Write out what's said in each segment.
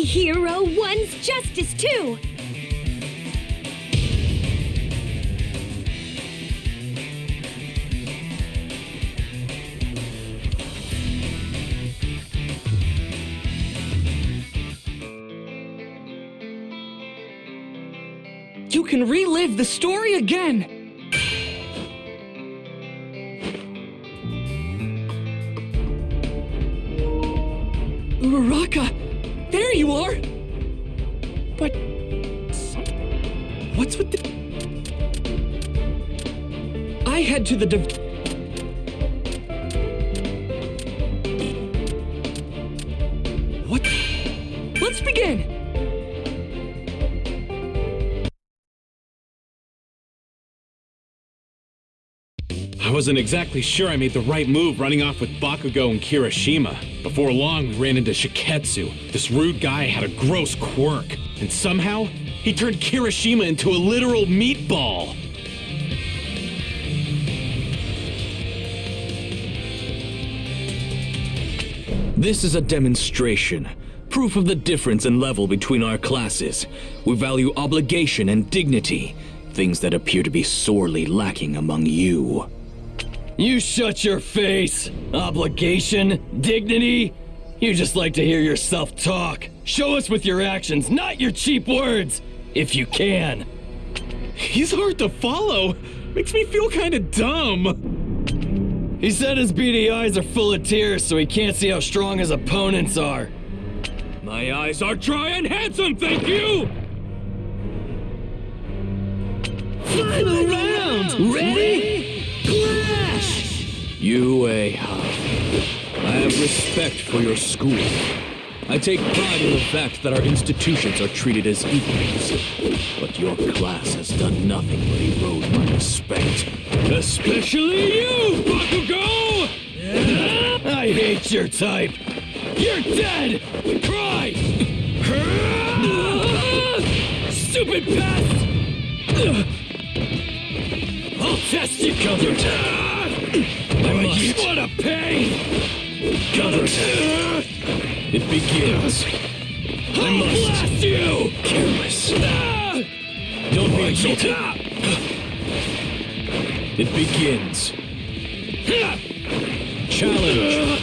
A hero wants justice too! You can relive the story again! Uraraka! There you are! But... what's with the... I head to the What? Let's begin! I wasn't exactly sure I made the right move running off with Bakugo and Kirishima. Before long, we ran into Shiketsu. This rude guy had a gross quirk, and somehow, he turned Kirishima into a literal meatball. This is a demonstration. Proof of the difference in level between our classes. We value obligation and dignity, things that appear to be sorely lacking among you. You shut your face! Obligation? Dignity? You just like to hear yourself talk. Show us with your actions, not your cheap words! If you can. He's hard to follow. Makes me feel kinda dumb. He said his beady eyes are full of tears so he can't see how strong his opponents are. My eyes are dry and handsome, thank you! Final round! Ready? Clash! You, I have respect for your school. I take pride in the fact that our institutions are treated as equals. But your class has done nothing but erode my respect. Especially you, Bakugo! I hate your type. You're dead! Cry! Stupid pest! I'll test you, counterattack! I must. What a pain! Counterattack! It begins. I must blast you! Careless. Don't be insulted. It begins. Challenge.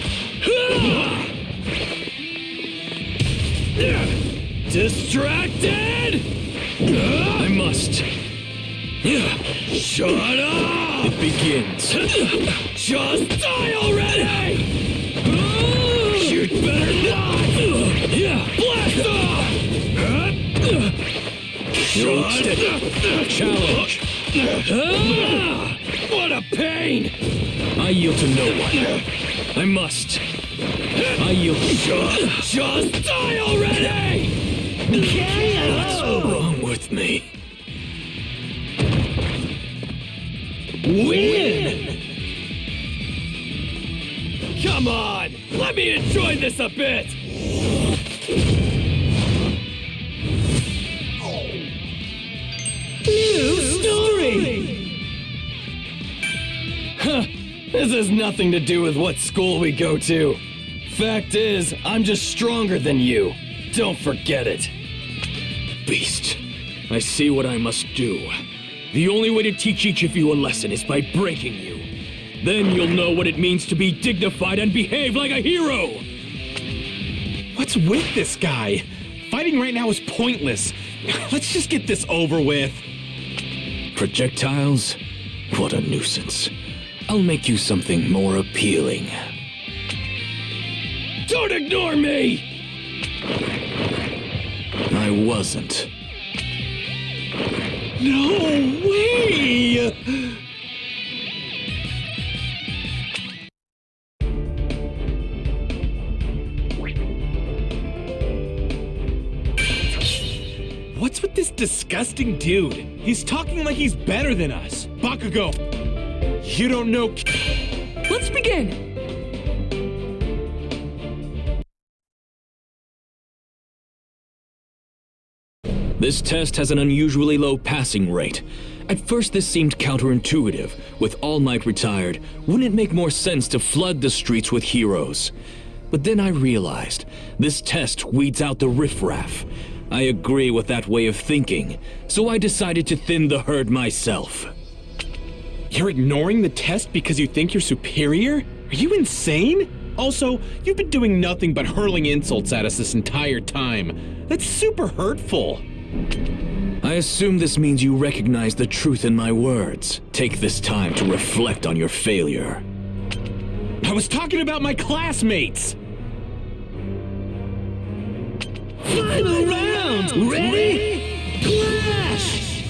Distracted? I must. Shut up! It begins. Just die already! You'd better not! Blast off! Challenge. What a pain! I yield to no one. I must. I yield to... Just die already! What's wrong with me? Win! Come on! Let me enjoy this a bit! New story! Huh, this has nothing to do with what school we go to. Fact is, I'm just stronger than you. Don't forget it. Beast. I see what I must do. The only way to teach each of you a lesson is by breaking you. Then you'll know what it means to be dignified and behave like a hero! What's with this guy? Fighting right now is pointless. Let's just get this over with. Projectiles? What a nuisance. I'll make you something more appealing. Don't ignore me! I wasn't. No way! What's with this disgusting dude? He's talking like he's better than us. Bakugo, you don't know... Let's begin! This test has an unusually low passing rate. At first this seemed counterintuitive. With All Might retired, wouldn't it make more sense to flood the streets with heroes? But then I realized this test weeds out the riffraff. I agree with that way of thinking, so I decided to thin the herd myself. You're ignoring the test because you think you're superior? Are you insane? Also, you've been doing nothing but hurling insults at us this entire time. That's super hurtful. I assume this means you recognize the truth in my words. Take this time to reflect on your failure. I was talking about my classmates! Final round! Ready? Clash!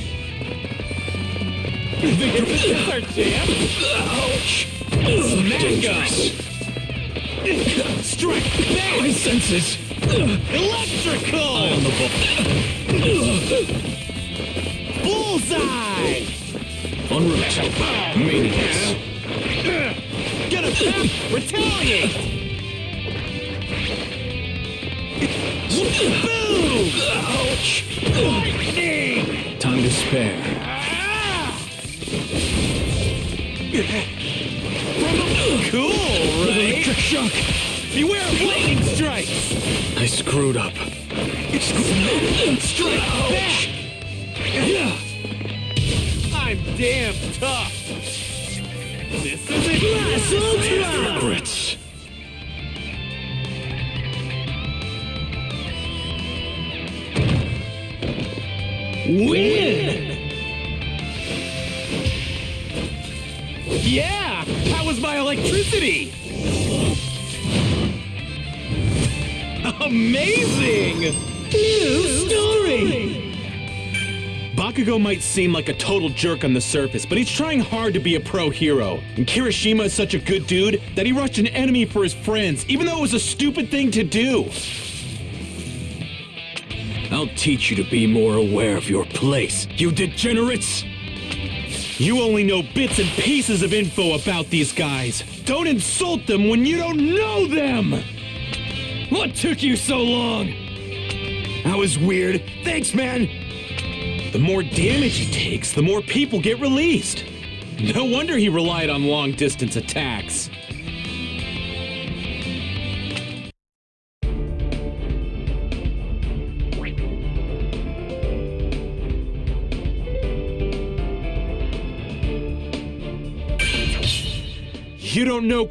Victory is our chance! Ouch! Smack up! Strike back! My senses! Electrical! On the Bullseye! ball. En route. Maniacs. Get a tap! Retaliate! Boom! Ouch! Lightning! Time to spare. Cool, right? Electric shock! Beware of lightning strikes! I screwed up. Strike back! I'm damn tough! This is a Glass Ultra! Regrets. Win! Yeah! How was my electricity? Amazing! New story! Bakugo might seem like a total jerk on the surface, but he's trying hard to be a pro hero. And Kirishima is such a good dude that he rushed an enemy for his friends, even though it was a stupid thing to do. I'll teach you to be more aware of your place, you degenerates! You only know bits and pieces of info about these guys. Don't insult them when you don't know them! What took you so long? That was weird. Thanks, man! The more damage he takes, the more people get released. No wonder he relied on long-distance attacks. You don't know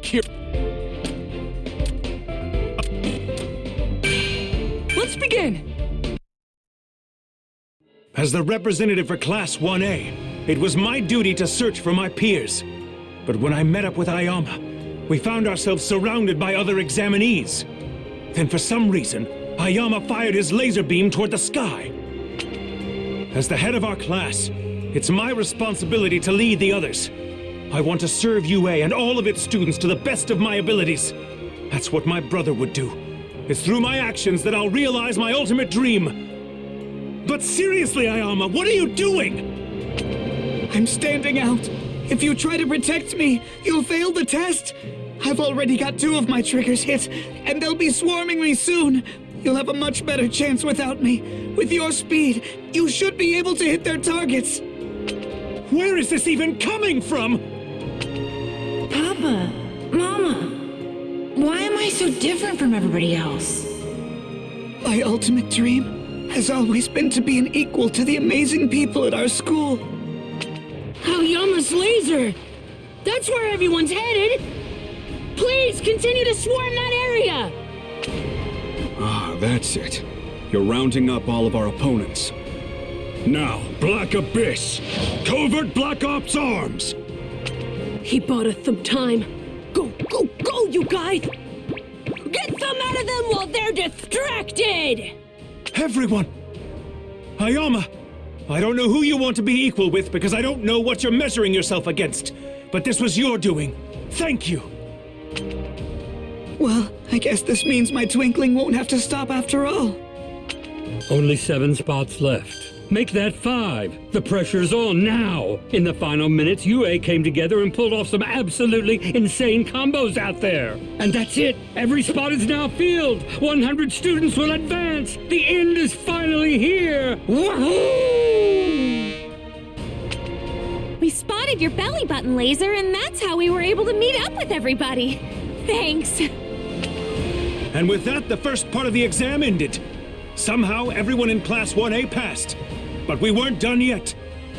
Let's begin! As the representative for Class 1A, it was my duty to search for my peers. But when I met up with Ayama, we found ourselves surrounded by other examinees. Then for some reason, Ayama fired his laser beam toward the sky. As the head of our class, it's my responsibility to lead the others. I want to serve UA and all of its students to the best of my abilities. That's what my brother would do. It's through my actions that I'll realize my ultimate dream. But seriously, Ayama, what are you doing? I'm standing out. If you try to protect me, you'll fail the test. I've already got 2 of my triggers hit, and they'll be swarming me soon. You'll have a much better chance without me. With your speed, you should be able to hit their targets. Where is this even coming from? Papa, Mama, why am I so different from everybody else? My ultimate dream has always been to be an equal to the amazing people at our school. Aoyama's laser! That's where everyone's headed! Please continue to swarm that area! Ah, that's it. You're rounding up all of our opponents. Now, Black Abyss! Covert Black Ops Arms! He bought us some time. Go, go, go, you guys! Get some out of them while they're distracted! Everyone! Ayama! I don't know who you want to be equal with because I don't know what you're measuring yourself against. But this was your doing. Thank you! Well, I guess this means my twinkling won't have to stop after all. Only 7 spots left. Make that 5. The pressure's on now. In the final minutes, UA came together and pulled off some absolutely insane combos out there. And that's it. Every spot is now filled. 100 students will advance. The end is finally here. Woohoo! We spotted your belly button laser, and that's how we were able to meet up with everybody. Thanks. And with that, the first part of the exam ended. Somehow, everyone in Class 1A passed. But we weren't done yet.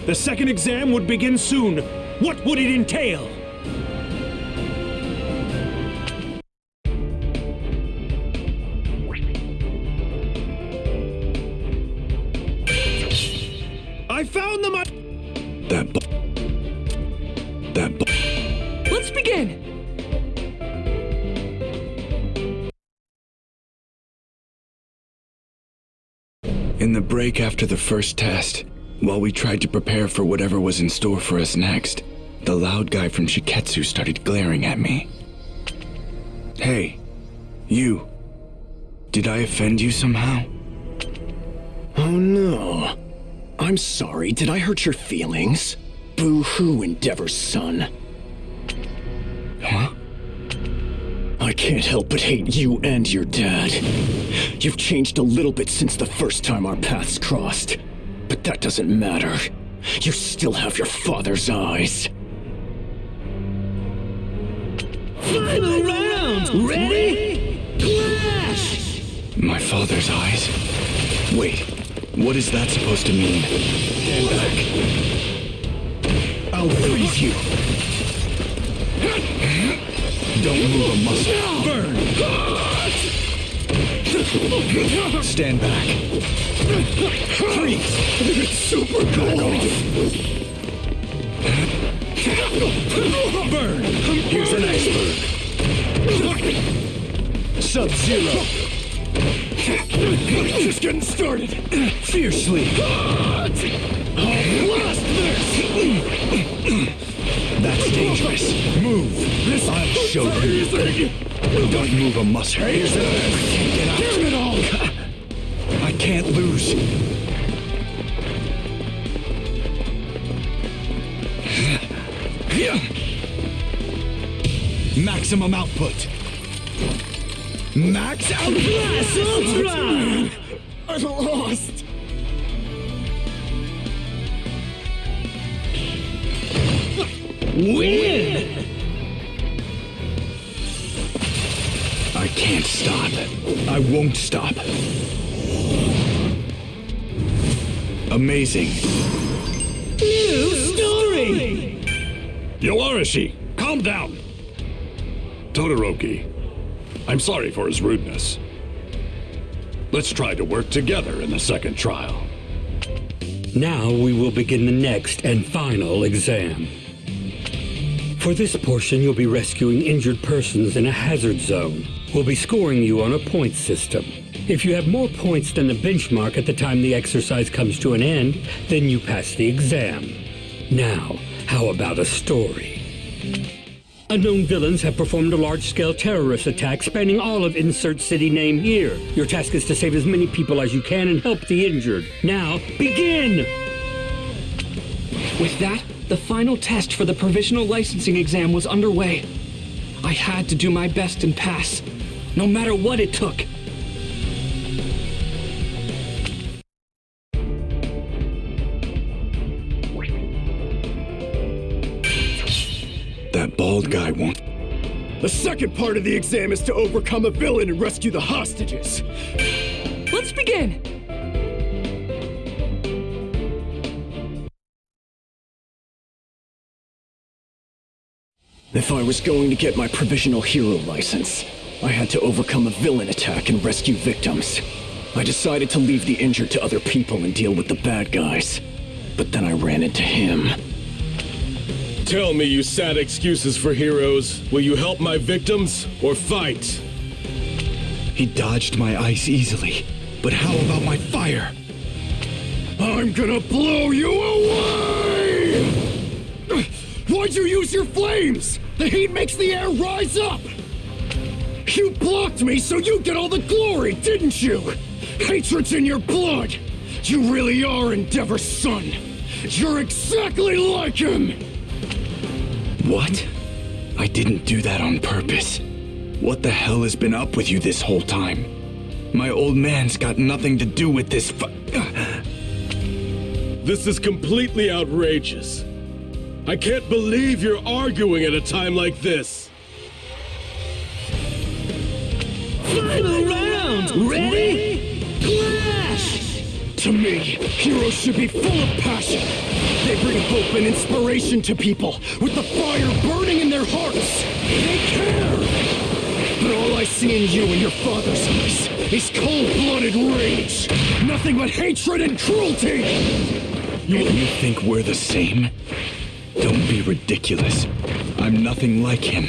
The second exam would begin soon. What would it entail? I found them! Let's begin! In the break after the first test, while we tried to prepare for whatever was in store for us next, the loud guy from Shiketsu started glaring at me. Hey, you. Did I offend you somehow? Oh no. I'm sorry, did I hurt your feelings? Boo-hoo, Endeavor's son. Huh? I can't help but hate you and your dad. You've changed a little bit since the first time our paths crossed. But that doesn't matter. You still have your father's eyes. Final round! Ready? Clash! My father's eyes? Wait, what is that supposed to mean? Stand back. I'll freeze you. Don't move a muscle. Burn! Stand back. Freeze! It's super cold! Burn! Here's an iceberg. Sub-Zero! Just getting started! Fiercely! Blast this! That's dangerous. Move. I'll show you. Don't move a muscle. Here's it! Damn it all! I can't lose. Maximum output. Max output. I lost! Win! I can't stop. I won't stop. Amazing. New story! Yolarishi, calm down. Todoroki, I'm sorry for his rudeness. Let's try to work together in the second trial. Now we will begin the next and final exam. For this portion, you'll be rescuing injured persons in a hazard zone. We'll be scoring you on a point system. If you have more points than the benchmark at the time the exercise comes to an end, then you pass the exam. Now, how about a story? Unknown villains have performed a large-scale terrorist attack spanning all of insert city name here. Your task is to save as many people as you can and help the injured. Now, begin! With that, the final test for the provisional licensing exam was underway. I had to do my best and pass, no matter what it took. That bald guy won't. The second part of the exam is to overcome a villain and rescue the hostages. Let's begin! If I was going to get my provisional hero license, I had to overcome a villain attack and rescue victims. I decided to leave the injured to other people and deal with the bad guys. But then I ran into him. Tell me, you sad excuses for heroes. Will you help my victims or fight? He dodged my ice easily. But how about my fire? I'm gonna blow you away! Why'd you use your flames? The heat makes the air rise up! You blocked me so you get all the glory, didn't you? Hatred's in your blood! You really are Endeavor's son! You're exactly like him! What? I didn't do that on purpose. What the hell has been up with you this whole time? My old man's got nothing to do with this This is completely outrageous. I can't believe you're arguing at a time like this. Final round! Ready? Clash! To me, heroes should be full of passion. They bring hope and inspiration to people with the fire burning in their hearts. They care! But all I see in you and your father's eyes is cold-blooded rage. Nothing but hatred and cruelty! You think we're the same? Don't be ridiculous. I'm nothing like him.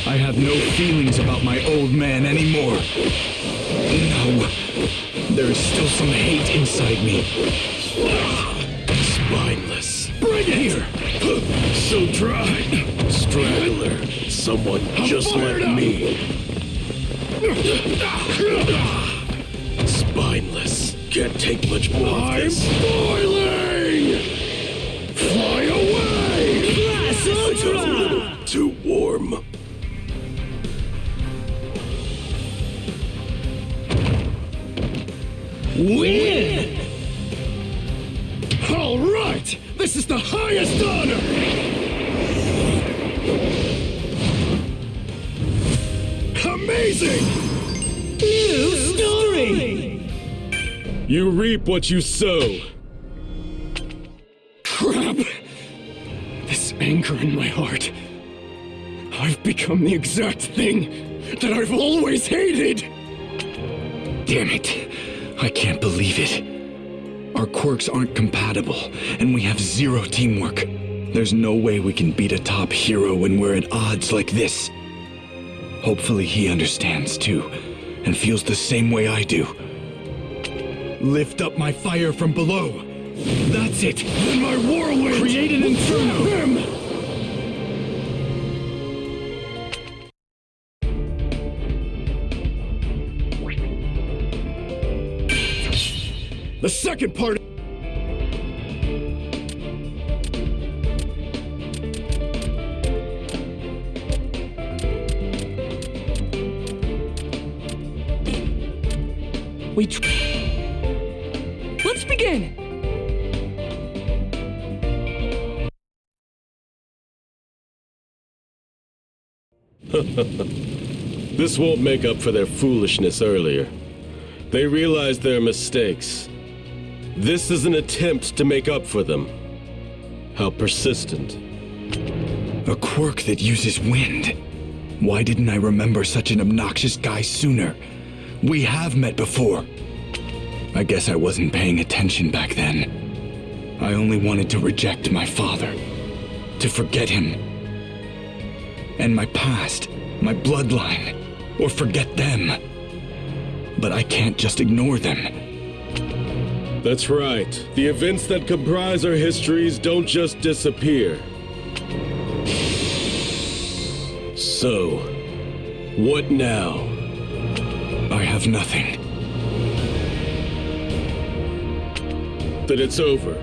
I have no feelings about my old man anymore. No, there is still some hate inside me. Spineless. Bring it here! So dry. Straggler. Someone just like me. Spineless. Can't take much more of this. I'm boiling! Fly away! Glass Ultra! A little too warm. Win! All right! This is the highest honor! Amazing! New story! You reap what you sow. Crap! This anger in my heart. I've become the exact thing that I've always hated! Damn it. I can't believe it. Our quirks aren't compatible, and we have zero teamwork. There's no way we can beat a top hero when we're at odds like this. Hopefully he understands too, and feels the same way I do. Lift up my fire from below. That's it. Then my whirlwind! Create an inferno! Him! The second part. Let's begin! This won't make up for their foolishness earlier. They realized their mistakes. This is an attempt to make up for them. How persistent. A quirk that uses wind. Why didn't I remember such an obnoxious guy sooner? We have met before. I guess I wasn't paying attention back then. I only wanted to reject my father. To forget him. And my past, my bloodline, or forget them. But I can't just ignore them. That's right. The events that comprise our histories don't just disappear. So, what now? I have nothing. Then it's over.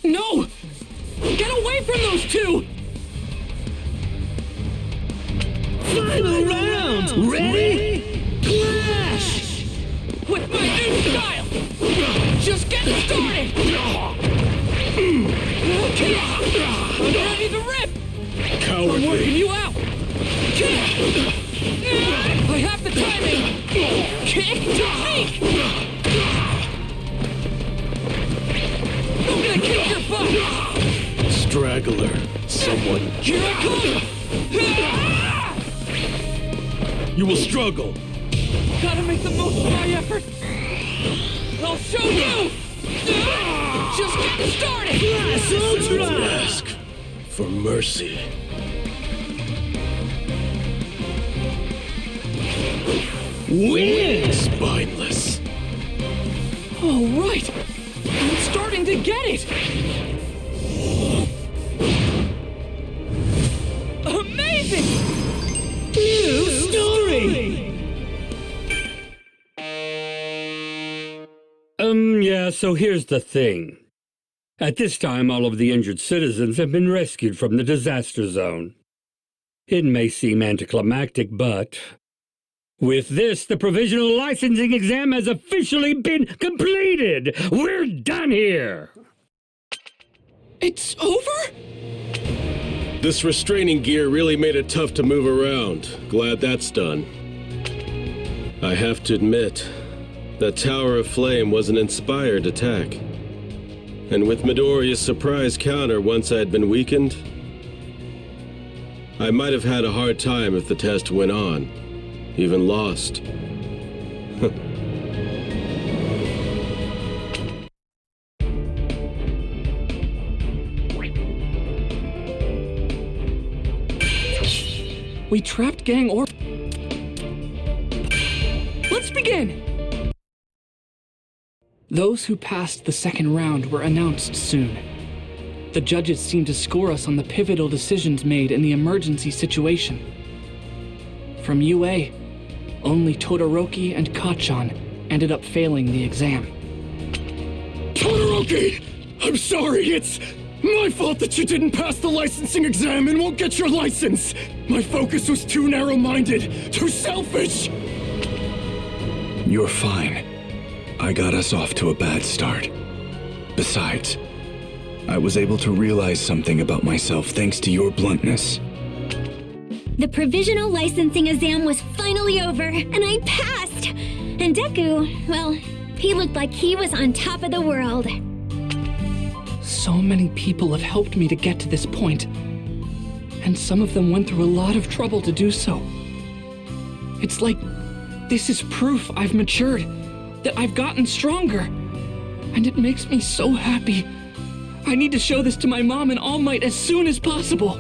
No! Get away from those two! Final round! Ready? Clash! With my new style! Just getting started! Okay. I'm ready to rip! Cowardly. I'm working you out! I have the timing! Kick technique! I'm gonna kick your butt! Straggler. Someone. Here I come! You will struggle. Gotta make the most of my effort! I'll show you! Just getting started! Don't ask for mercy. Win! Spineless. All right! I'm starting to get it! Amazing! New story! Yeah, so here's the thing. At this time, all of the injured citizens have been rescued from the disaster zone. It may seem anticlimactic, but with this, the provisional licensing exam has officially been completed! We're done here! It's over? This restraining gear really made it tough to move around. Glad that's done. I have to admit, that Tower of Flame was an inspired attack. And with Midoriya's surprise counter once I had been weakened, I might have had a hard time if the test went on, even lost. We trapped Gang Or... Let's begin! Those who passed the second round were announced soon. The judges seemed to score us on the pivotal decisions made in the emergency situation. From UA, only Todoroki and Kacchan ended up failing the exam. Todoroki! I'm sorry, it's my fault that you didn't pass the licensing exam and won't get your license! My focus was too narrow-minded, too selfish! You're fine. I got us off to a bad start. Besides, I was able to realize something about myself thanks to your bluntness. The provisional licensing exam was finally over, and I passed! And Deku, well, he looked like he was on top of the world. So many people have helped me to get to this point, and some of them went through a lot of trouble to do so. It's like this is proof I've matured, that I've gotten stronger, and it makes me so happy. I need to show this to my mom and All Might as soon as possible.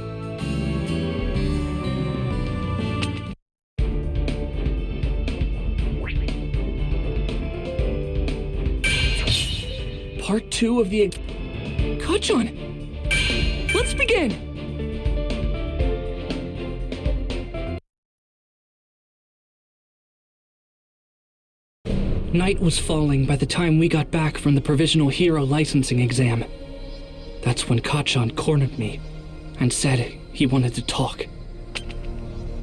Part 2 of the... Kacchan! Let's begin! Night was falling by the time we got back from the Provisional Hero licensing exam. That's when Kacchan cornered me and said he wanted to talk.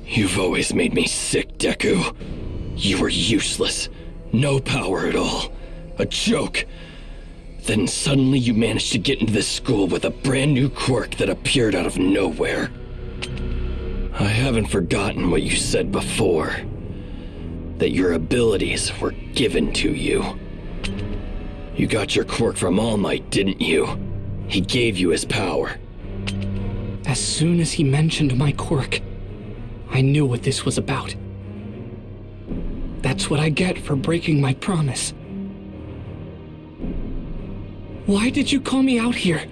You've always made me sick, Deku. You were useless. No power at all. A joke. Then suddenly you managed to get into this school with a brand new quirk that appeared out of nowhere. I haven't forgotten what you said before. That your abilities were given to you. You got your quirk from All Might, didn't you? He gave you his power. As soon as he mentioned my quirk, I knew what this was about. That's what I get for breaking my promise. Why did you call me out here?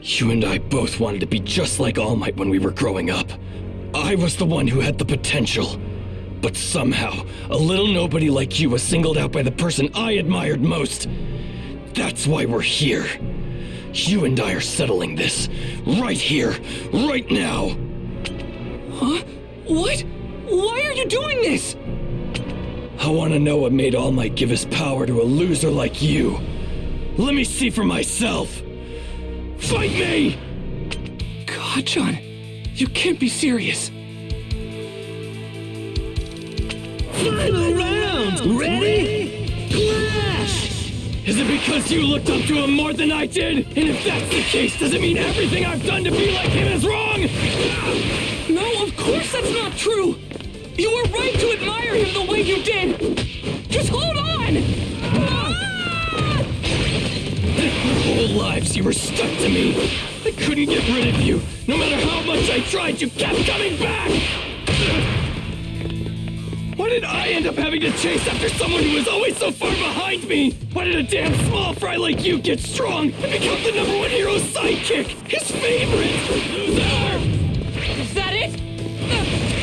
You and I both wanted to be just like All Might when we were growing up. I was the one who had the potential. But somehow, a little nobody like you was singled out by the person I admired most. That's why we're here. You and I are settling this. Right here. Right now. Huh? What? Why are you doing this? I want to know what made All Might give his power to a loser like you. Let me see for myself. Fight me! Kacchan, you can't be serious. Final round! Ready? Clash! Is it because you looked up to him more than I did? And if that's the case, does it mean everything I've done to be like him is wrong? No, of course that's not true! You were right to admire him the way you did! Just hold on! Your whole lives you were stuck to me. I couldn't get rid of you. No matter how much I tried, you kept coming back! Why did I end up having to chase after someone who was always so far behind me? Why did a damn small fry like you get strong and become the #1 hero's sidekick? His favorite! Loser! Is that it?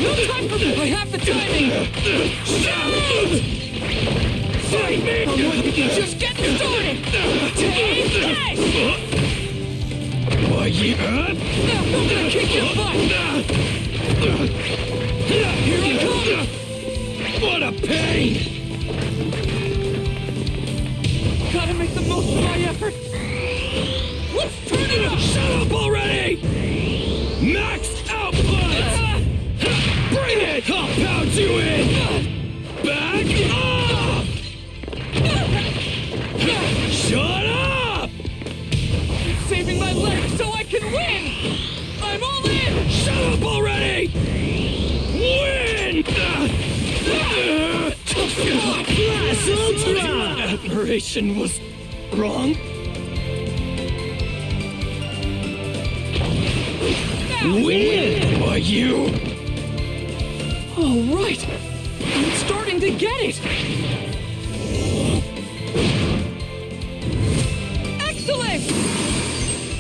No time for this! I have the timing! Shoot! Fight me! Just get started! Take this! Why you... I'm gonna kick your butt! Here I come! What a pain! Gotta make the most of my effort! Let's turn it up! Shut up already! Max output! Bring it! I'll pound you in! Back off! Shut up! You're saving my legs so I can win! I'm all in! Shut up already! Win! Sutra! Admiration was wrong? Win! Why you? All right. I'm starting to get it. Excellent!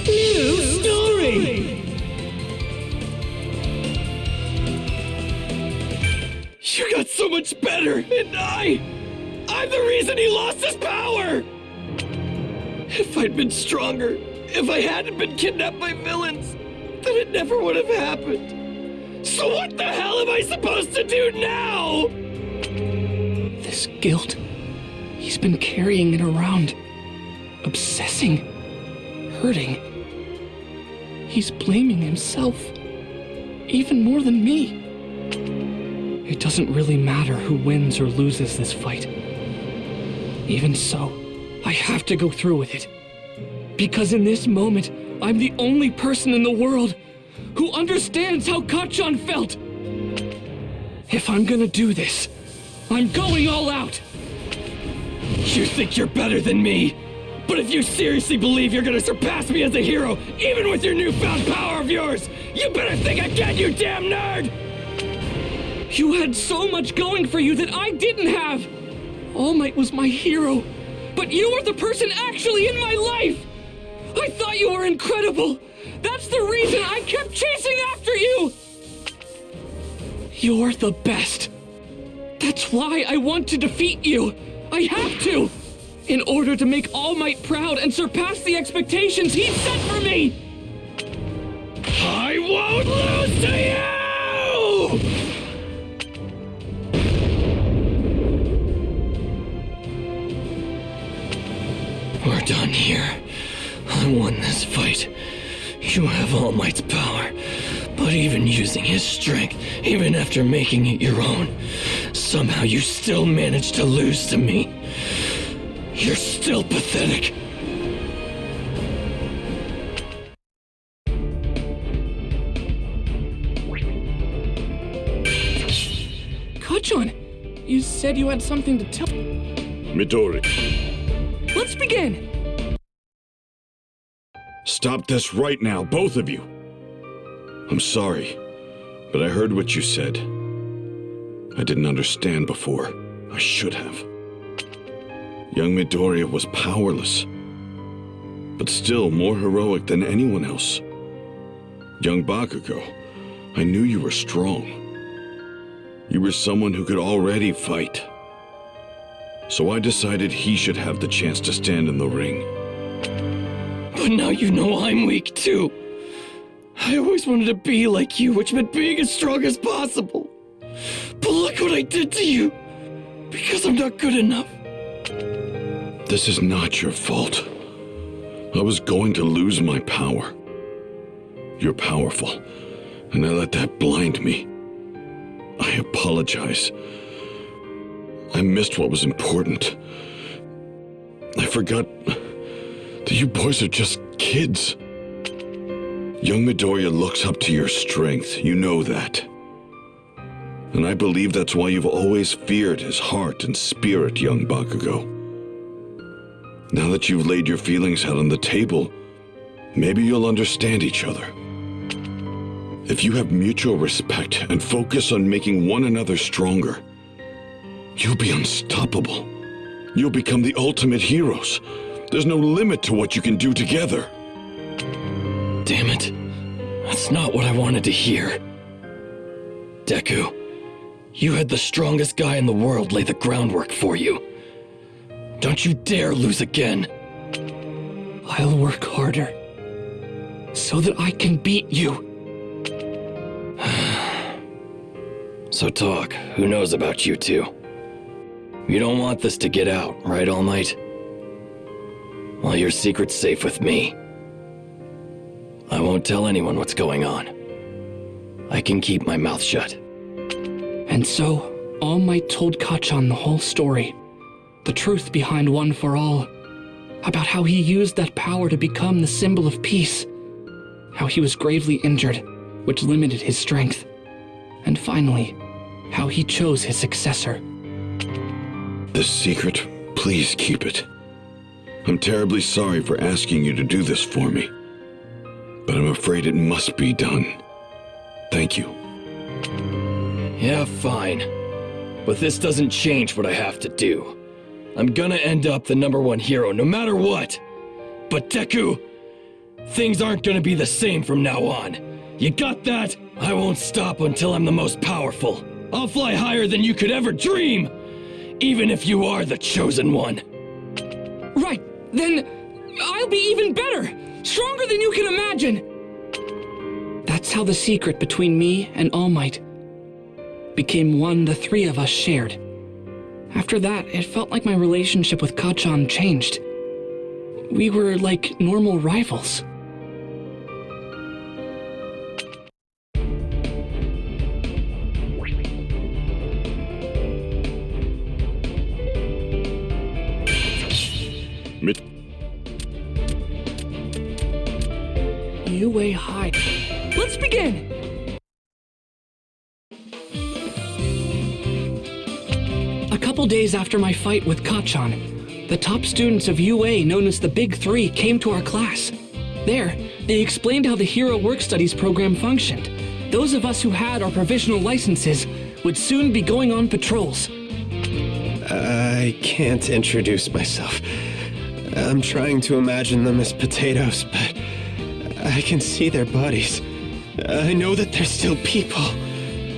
New story! You got so much better, and I'm the reason he lost his power! If I'd been stronger, if I hadn't been kidnapped by villains, then it never would have happened. So what the hell am I supposed to do now? This guilt, he's been carrying it around, obsessing, hurting. He's blaming himself, even more than me. It doesn't really matter who wins or loses this fight. Even so, I have to go through with it. Because in this moment, I'm the only person in the world who understands how Kacchan felt. If I'm gonna do this, I'm going all out. You think you're better than me? But if you seriously believe you're gonna surpass me as a hero, even with your newfound power of yours, you better think again, you damn nerd! You had so much going for you that I didn't have. All Might was my hero, but you were the person actually in my life. I thought you were incredible. That's the reason I kept chasing after you. You're the best. That's why I want to defeat you. I have to. In order to make All Might proud and surpass the expectations he set for me. I won't lose to you! We're done here. I won this fight. You have All Might's power, but even using his strength, even after making it your own, somehow you still managed to lose to me. You're still pathetic. Kacchan, you said you had something to tell. Midori. Let's begin. Stop this right now, both of you. I'm sorry, but I heard what you said. I didn't understand before. I should have. Young Midoriya was powerless, but still more heroic than anyone else. Young Bakugo, I knew you were strong. You were someone who could already fight. So I decided he should have the chance to stand in the ring. But now you know I'm weak too. I always wanted to be like you, which meant being as strong as possible. But look what I did to you, because I'm not good enough. This is not your fault. I was going to lose my power. You're powerful, and I let that blind me. I apologize. I missed what was important. I forgot that you boys are just kids. Young Midoriya looks up to your strength, you know that. And I believe that's why you've always feared his heart and spirit, young Bakugo. Now that you've laid your feelings out on the table, maybe you'll understand each other. If you have mutual respect and focus on making one another stronger, you'll be unstoppable. You'll become the ultimate heroes. There's no limit to what you can do together. Damn it. That's not what I wanted to hear. Deku, you had the strongest guy in the world lay the groundwork for you. Don't you dare lose again. I'll work harder, so that I can beat you. So talk, who knows about you two? You don't want this to get out, right, All Might? Well, your secret's safe with me. I won't tell anyone what's going on. I can keep my mouth shut. And so, All Might told Kacchan the whole story. The truth behind One for All. About how he used that power to become the symbol of peace. How he was gravely injured, which limited his strength. And finally, how he chose his successor. this secret, please keep it. I'm terribly sorry for asking you to do this for me, but I'm afraid it must be done. Thank you. Yeah, fine. But this doesn't change what I have to do. I'm gonna end up the #1 hero no matter what. But Deku, things aren't gonna be the same from now on. You got that? I won't stop until I'm the most powerful. I'll fly higher than you could ever dream, even if you are the chosen one. Right, then I'll be even better, stronger than you can imagine. That's how the secret between me and All Might became one the three of us shared. After that, it felt like my relationship with Kacchan changed. We were like normal rivals. UA High. Let's begin! A couple days after my fight with Kacchan, the top students of UA, known as the Big Three, came to our class. There, they explained how the Hero Work Studies program functioned. Those of us who had our provisional licenses would soon be going on patrols. I can't introduce myself. I'm trying to imagine them as potatoes, but I can see their bodies. I know that they're still people.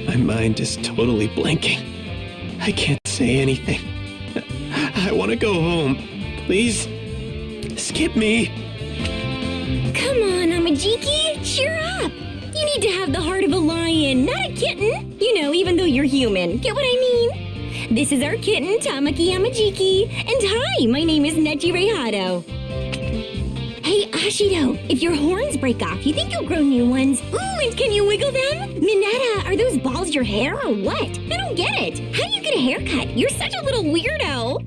My mind is totally blanking. I can't say anything. I want to go home. Please, skip me. Come on, Amajiki, cheer up. You need to have the heart of a lion, not a kitten. You know, even though you're human. Get what I mean? This is our kitten, Tamaki Amajiki. And hi, my name is Neji Reihado. Hey, Ashido, if your horns break off, you think you'll grow new ones? Ooh, and can you wiggle them? Mineta, are those balls your hair or what? I don't get it. How do you get a haircut? You're such a little weirdo.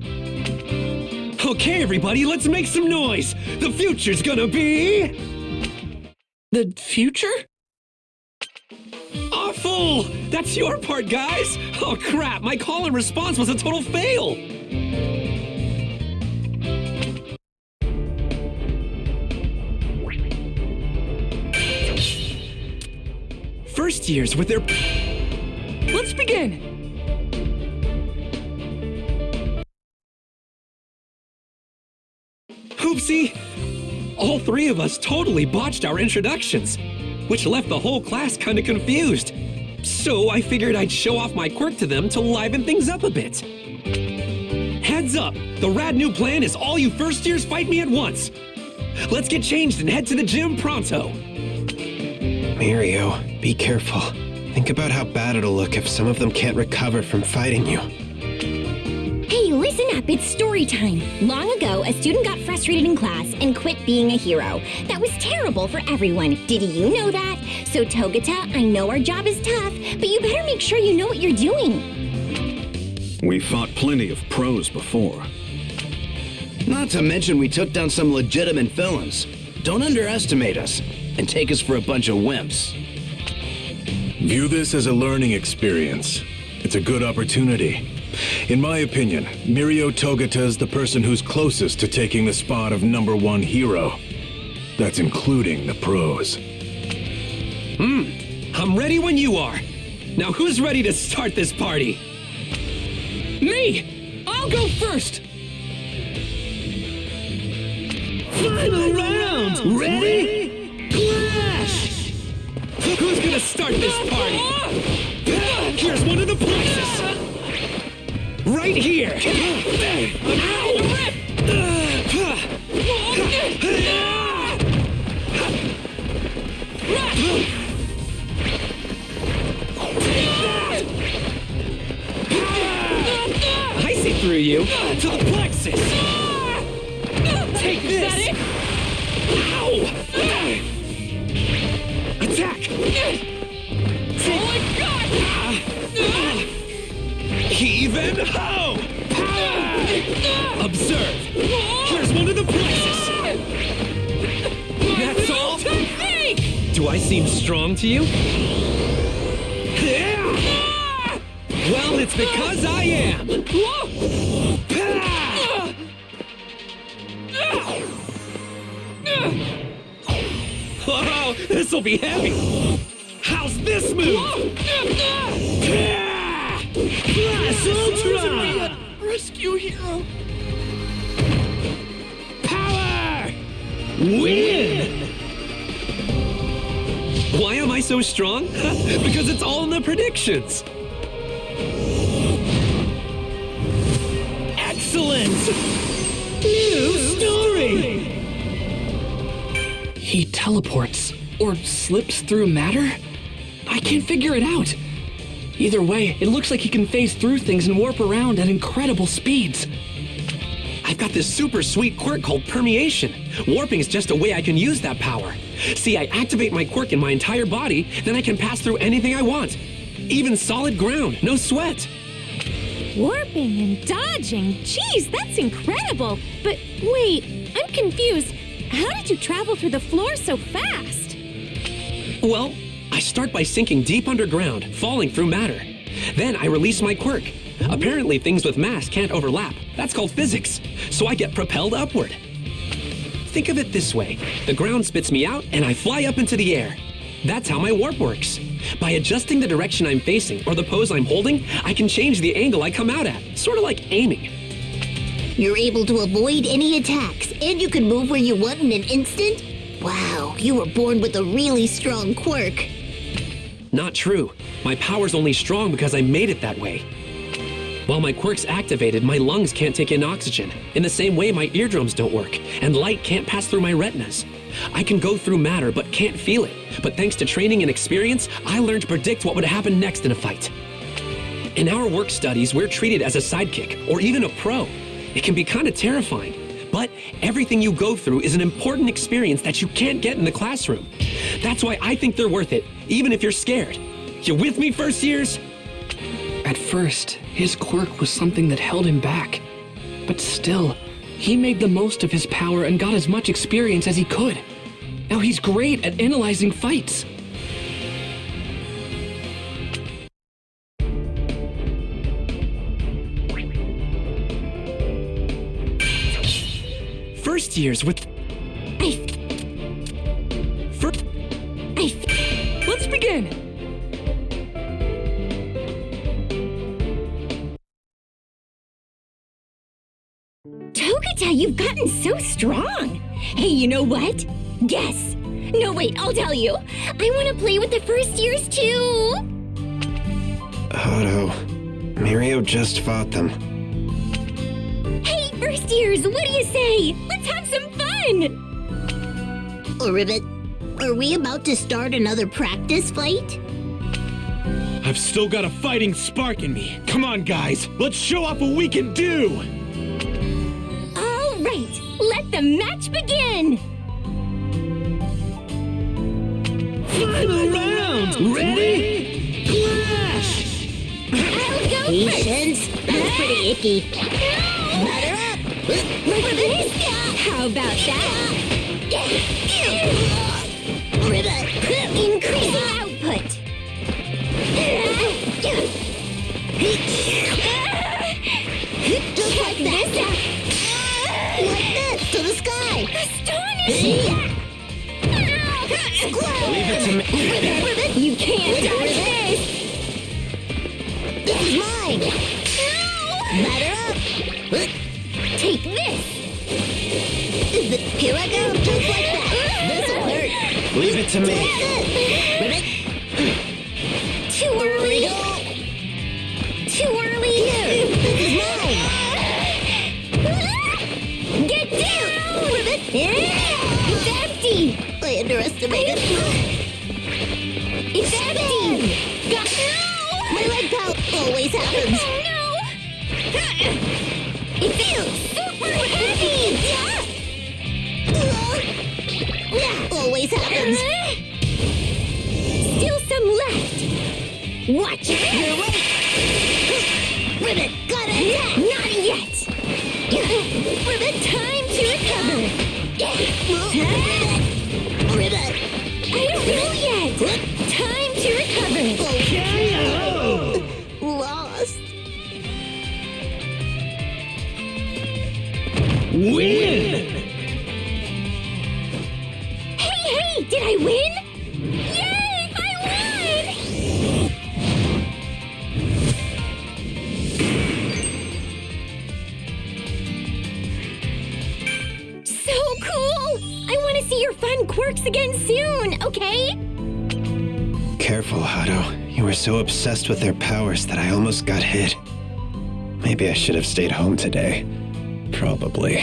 Okay, everybody, let's make some noise. The future's gonna be... The future? Awful! That's your part, guys! Oh crap, my call and response was a total fail! First years with their... Let's begin! Oopsie! All three of us totally botched our introductions, which left the whole class kinda confused. So I figured I'd show off my quirk to them to liven things up a bit. Heads up! The rad new plan is all you first years fight me at once! Let's get changed and head to the gym pronto! Mirio, be careful. Think about how bad it'll look if some of them can't recover from fighting you. Hey, listen up, it's story time. Long ago, a student got frustrated in class and quit being a hero. That was terrible for everyone. Did you know that? So Togata, I know our job is tough, but you better make sure you know what you're doing. We fought plenty of pros before. Not to mention we took down some legitimate villains. Don't underestimate us and take us for a bunch of wimps. View this as a learning experience. It's a good opportunity. In my opinion, Mirio Togata is the person who's closest to taking the spot of #1 hero. That's including the pros. I'm ready when you are. Now who's ready to start this party? Me! I'll go first! Final round! Ready? Clash! Who's gonna start this party? Here's one of the places! Right here! I see through you! To the plexus! Take this! Is that it? Ow! Attack! Oh my god! Heave and ho! Observe! Here's one of the places! That's all? Do I seem strong to you? Well, it's because I am. Whoa, this'll be heavy. How's this move? Ultra! Rescue hero! Power! Win! Why am I so strong? Because it's all in the predictions. Excellent! New story! He teleports or slips through matter? I can't figure it out. Either way, it looks like he can phase through things and warp around at incredible speeds. I've got this super sweet quirk called permeation. Warping is just a way I can use that power. See, I activate my quirk in my entire body, then I can pass through anything I want. Even solid ground, no sweat. Warping and dodging? Jeez, that's incredible. But wait, I'm confused. How did you travel through the floor so fast? Well, I start by sinking deep underground, falling through matter. Then I release my quirk. Apparently things with mass can't overlap. That's called physics. So I get propelled upward. Think of it this way. The ground spits me out and I fly up into the air. That's how my warp works. By adjusting the direction I'm facing or the pose I'm holding, I can change the angle I come out at. Sort of like aiming. You're able to avoid any attacks, and you can move where you want in an instant? Wow, you were born with a really strong quirk. Not true. My power's only strong because I made it that way. While my quirk's activated, my lungs can't take in oxygen. In the same way, my eardrums don't work, and light can't pass through my retinas. I can go through matter, but can't feel it. But thanks to training and experience, I learned to predict what would happen next in a fight. In our work studies, we're treated as a sidekick, or even a pro. It can be kind of terrifying. But everything you go through is an important experience that you can't get in the classroom. That's why I think they're worth it, even if you're scared. You with me, first years? At first, his quirk was something that held him back. But still, he made the most of his power and got as much experience as he could. Now he's great at analyzing fights. First years with... Let's begin! Togata, you've gotten so strong. Hey, you know what? Guess. No, wait, I'll tell you. I want to play with the first years too. Hodo, Mirio just fought them. Hey, first years, what do you say? Let's have some fun. Ribbit, are we about to start another practice fight? I've still got a fighting spark in me. Come on, guys. Let's show off what we can do. All right, let the match begin. Final round! Ready? Clash! I'll go Patience? That's pretty icky. Butter up! Like this? How about that? Ribbit! Increasing output. Just like this out. Like this, to the sky! Astonishing! Leave it to me. Ribbit, you can't dodge this! This is mine! No! Batter up! Take this! Here I go, just like that! This'll hurt! Leave it to me. Ribbit! Too early! Too early! Here, this is mine! Get down! Ribbit! It's empty! I underestimated. It's empty! Got no! My leg power always happens. Oh no! It feels super heavy! Always happens. Still some left. Watch it! You're right. Ribbit, got it! Not yet! Ribbit, Time to recover! Ribbit! I don't know yet! Time to recover! Lost. Win! Hey, did I win? Yay, I won! So cool! I want to see your fun quirks again soon, okay? Careful, Hado. You were so obsessed with their powers that I almost got hit. Maybe I should have stayed home today. Probably.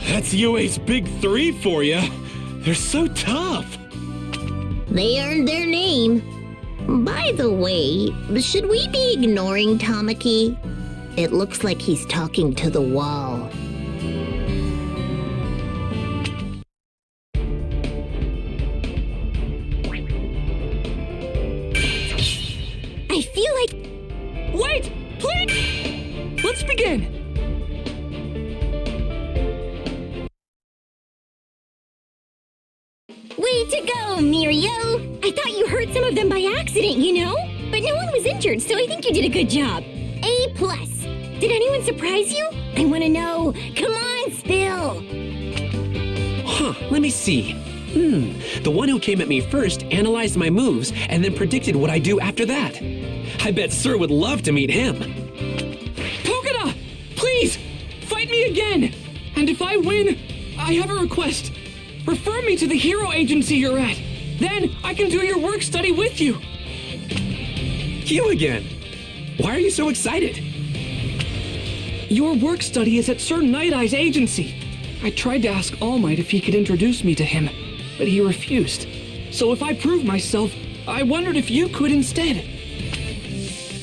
That's UA's big three for you. They're so tough. They earned their name. By the way, should we be ignoring Tamaki? It looks like he's talking to the wall. I feel like... Wait! Please! Let's begin! Way to go, Mirio! I thought you hurt some of them by accident, you know? But no one was injured, so I think you did a good job. A+. Did anyone surprise you? I want to know. Come on, spill! Huh, let me see. The one who came at me first analyzed my moves and then predicted what I'd do after that. I bet Sir would love to meet him. Togeda! Please! Fight me again! And if I win, I have a request. Refer me to the hero agency you're at. Then I can do your work study with you. You again? Why are you so excited? Your work study is at Sir Night Eye's agency. I tried to ask All Might if he could introduce me to him, but he refused. So if I prove myself, I wondered if you could instead.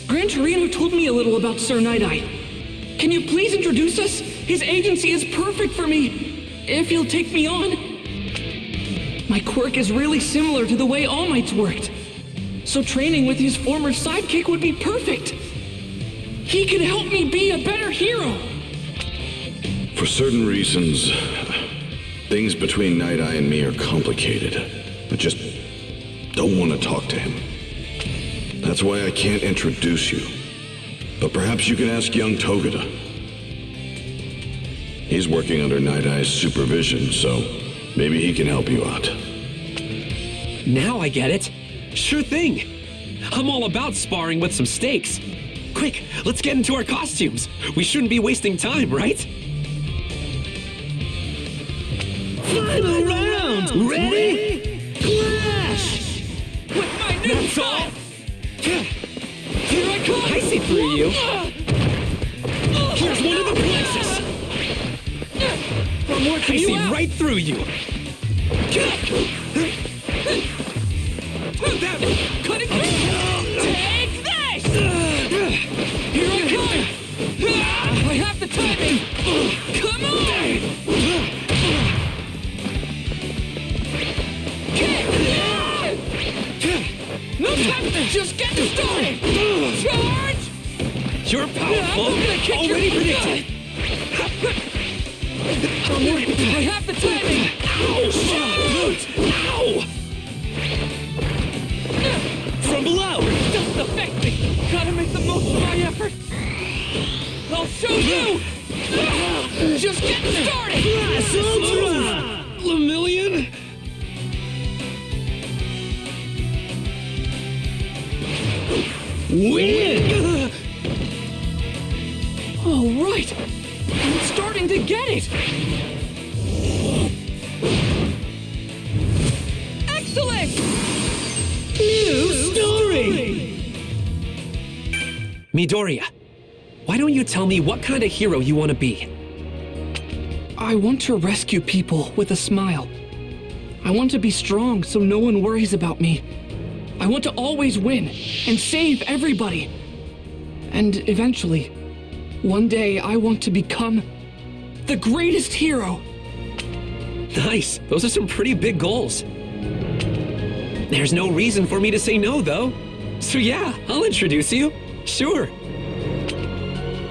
Gran Torino told me a little about Sir Night Eye. Can you please introduce us? His agency is perfect for me, if he'll take me on. My quirk is really similar to the way All Might's worked. So training with his former sidekick would be perfect. He could help me be a better hero. For certain reasons, things between Night Eye and me are complicated. I just don't want to talk to him. That's why I can't introduce you. But perhaps you can ask young Togeda. He's working under Night Eye's supervision, so maybe he can help you out. Now I get it. Sure thing. I'm all about sparring with some stakes. Quick, let's get into our costumes. We shouldn't be wasting time, right? Final round! Ready? Clash! With my new That's all. Here I come! I see through you. Here's one of the places. I'm working I you see out. right through you. Cutting through! Take this! Here I come! I have the timing! Come on! No time! Just getting started! Charge! You're powerful. I'm gonna kick Already your predicted. I have the timing! Ow! From below! Doesn't affect me! Gotta make the most of my effort! I'll show you! Just getting started! Lemillion? Win! All right! I'm starting to get it! Excellent! New story! Midoriya, why don't you tell me what kind of hero you want to be? I want to rescue people with a smile. I want to be strong so no one worries about me. I want to always win and save everybody. And eventually, one day I want to become the greatest hero. Nice. Those are some pretty big goals. There's no reason for me to say no, though. So yeah, I'll introduce you. Sure.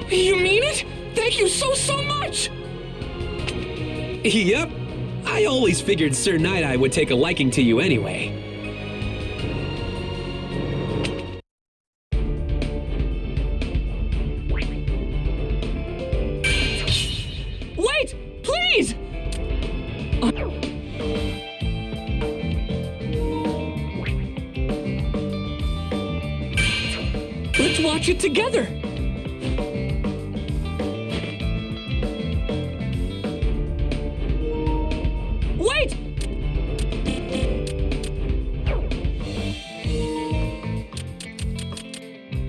You mean it? Thank you so much! Yep. I always figured Sir Night Eye would take a liking to you anyway. Wait! patch it together. Wait!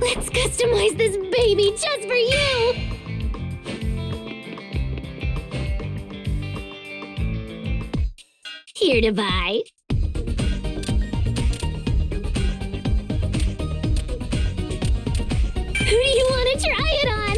Let's customize this baby just for you! Here to buy. Who do you want to try it on?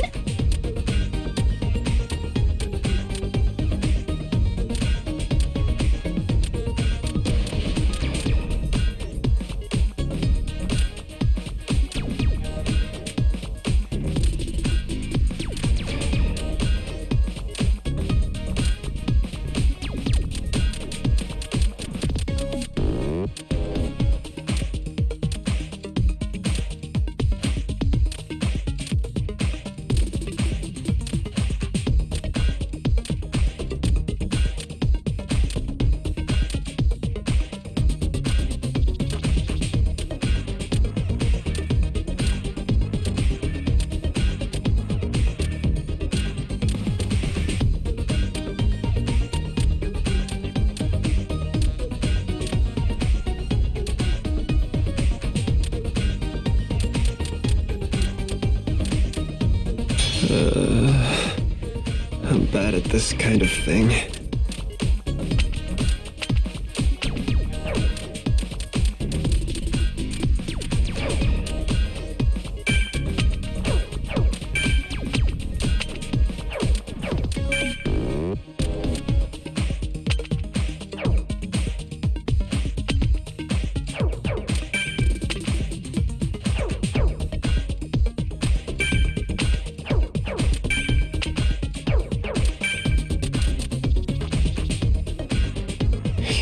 I'm bad at this kind of thing.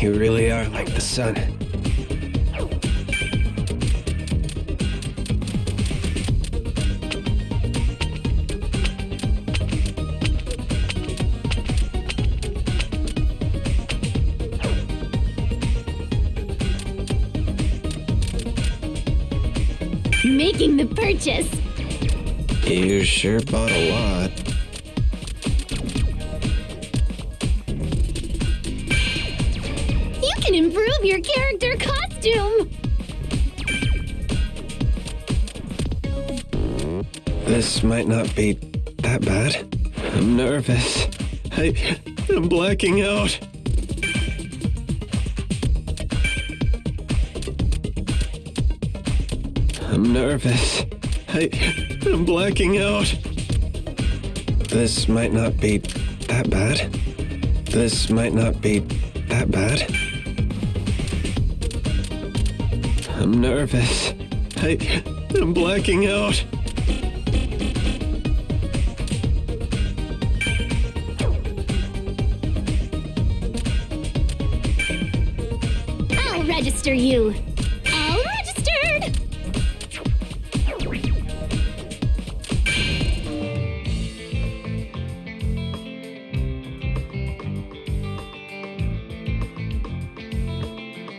You really are like the sun. Making the purchase. You sure bought a lot. You can improve your character costume. This might not be that bad. I'm nervous. I'm blacking out. I'm nervous. I'm blacking out. This might not be that bad. This might not be that bad. I'm nervous. I'm blacking out. I'll register you.